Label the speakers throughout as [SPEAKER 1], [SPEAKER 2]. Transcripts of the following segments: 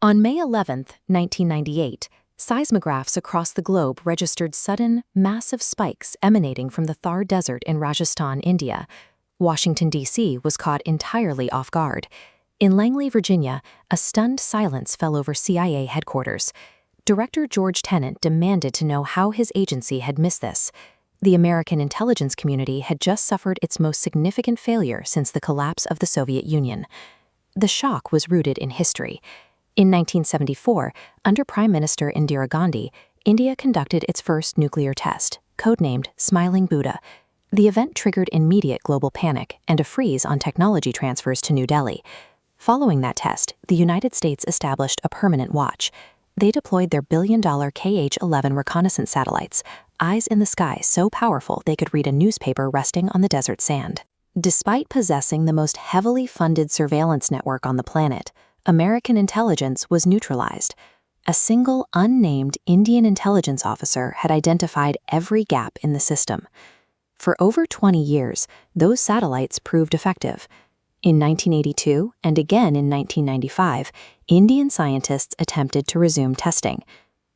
[SPEAKER 1] On May 11, 1998, seismographs across the globe registered sudden, massive spikes emanating from the Thar Desert in Rajasthan, India. Washington, D.C. was caught entirely off guard. In Langley, Virginia, a stunned silence fell over CIA headquarters. Director George Tenet demanded to know how his agency had missed this. The American intelligence community had just suffered its most significant failure since the collapse of the Soviet Union. The shock was rooted in history. In 1974, under Prime Minister Indira Gandhi, India conducted its first nuclear test, codenamed Smiling Buddha. The event triggered immediate global panic and a freeze on technology transfers to New Delhi. Following that test, the United States established a permanent watch. They deployed their billion-dollar KH-11 reconnaissance satellites, eyes in the sky so powerful they could read a newspaper resting on the desert sand. Despite possessing the most heavily funded surveillance network on the planet, American intelligence was neutralized. A single unnamed Indian intelligence officer had identified every gap in the system. For over 20 years, those satellites proved effective. In 1982 and again in 1995, Indian scientists attempted to resume testing.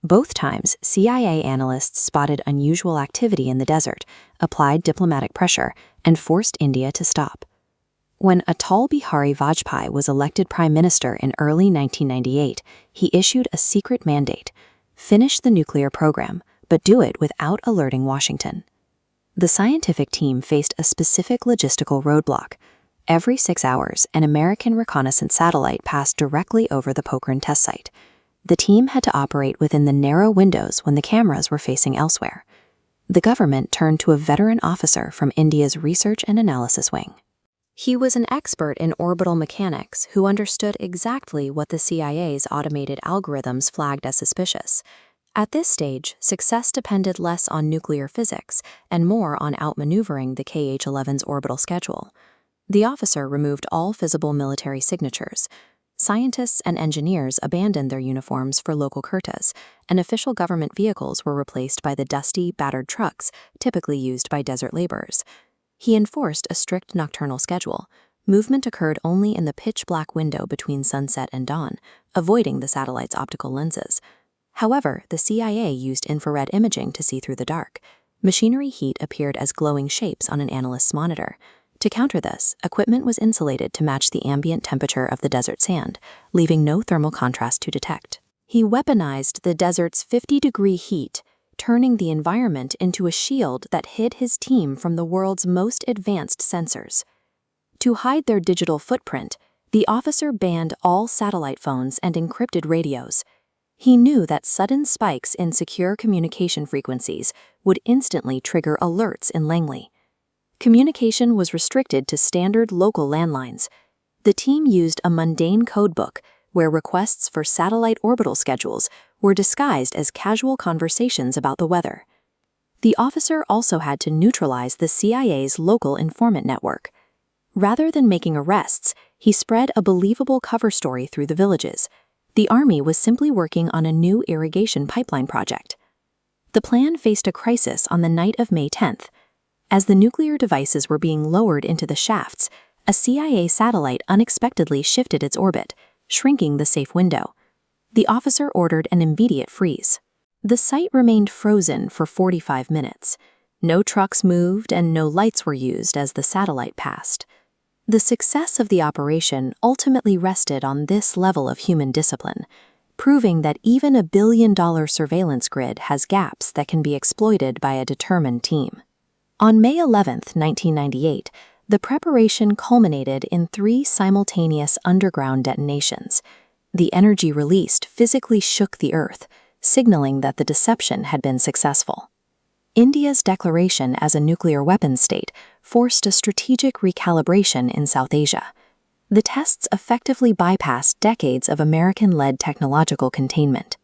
[SPEAKER 1] Both times, CIA analysts spotted unusual activity in the desert, applied diplomatic pressure, and forced India to stop. When Atal Bihari Vajpayee was elected prime minister in early 1998, he issued a secret mandate: finish the nuclear program, but do it without alerting Washington. The scientific team faced a specific logistical roadblock. Every 6 hours, an American reconnaissance satellite passed directly over the Pokhran test site. The team had to operate within the narrow windows when the cameras were facing elsewhere. The government turned to a veteran officer from India's Research and Analysis Wing. He was an expert in orbital mechanics who understood exactly what the CIA's automated algorithms flagged as suspicious. At this stage, success depended less on nuclear physics and more on outmaneuvering the KH-11's orbital schedule. The officer removed all visible military signatures. Scientists and engineers abandoned their uniforms for local kurtas, and official government vehicles were replaced by the dusty, battered trucks typically used by desert laborers. He enforced a strict nocturnal schedule. Movement occurred only in the pitch-black window between sunset and dawn, avoiding the satellite's optical lenses. However, the CIA used infrared imaging to see through the dark. Machinery heat appeared as glowing shapes on an analyst's monitor. To counter this, equipment was insulated to match the ambient temperature of the desert sand, leaving no thermal contrast to detect. He weaponized the desert's 50-degree heat, turning the environment into a shield that hid his team from the world's most advanced sensors. To hide their digital footprint, the officer banned all satellite phones and encrypted radios. He knew that sudden spikes in secure communication frequencies would instantly trigger alerts in Langley. Communication was restricted to standard local landlines. The team used a mundane codebook where requests for satellite orbital schedules were disguised as casual conversations about the weather. The officer also had to neutralize the CIA's local informant network. Rather than making arrests, he spread a believable cover story through the villages. The army was simply working on a new irrigation pipeline project. The plan faced a crisis on the night of May 10th. As the nuclear devices were being lowered into the shafts, a CIA satellite unexpectedly shifted its orbit, shrinking the safe window. The officer ordered an immediate freeze. The site remained frozen for 45 minutes. No trucks moved and no lights were used as the satellite passed. The success of the operation ultimately rested on this level of human discipline, proving that even a billion-dollar surveillance grid has gaps that can be exploited by a determined team. On May 11, 1998, the preparation culminated in 3 simultaneous underground detonations. The energy released physically shook the Earth, signaling that the deception had been successful. India's declaration as a nuclear weapons state forced a strategic recalibration in South Asia. The tests effectively bypassed decades of American-led technological containment.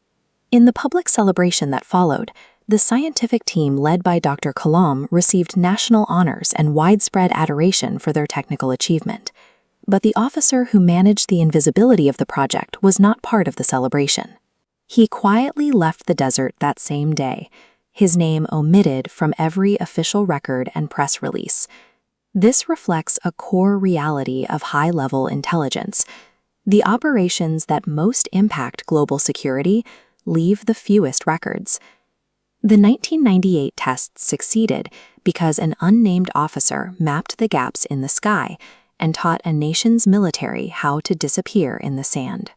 [SPEAKER 1] In the public celebration that followed, the scientific team led by Dr. Kalam received national honors and widespread adoration for their technical achievement. But the officer who managed the invisibility of the project was not part of the celebration. He quietly left the desert that same day, his name omitted from every official record and press release. This reflects a core reality of high-level intelligence. The operations that most impact global security leave the fewest records. The 1998 tests succeeded because an unnamed officer mapped the gaps in the sky and taught a nation's military how to disappear in the sand.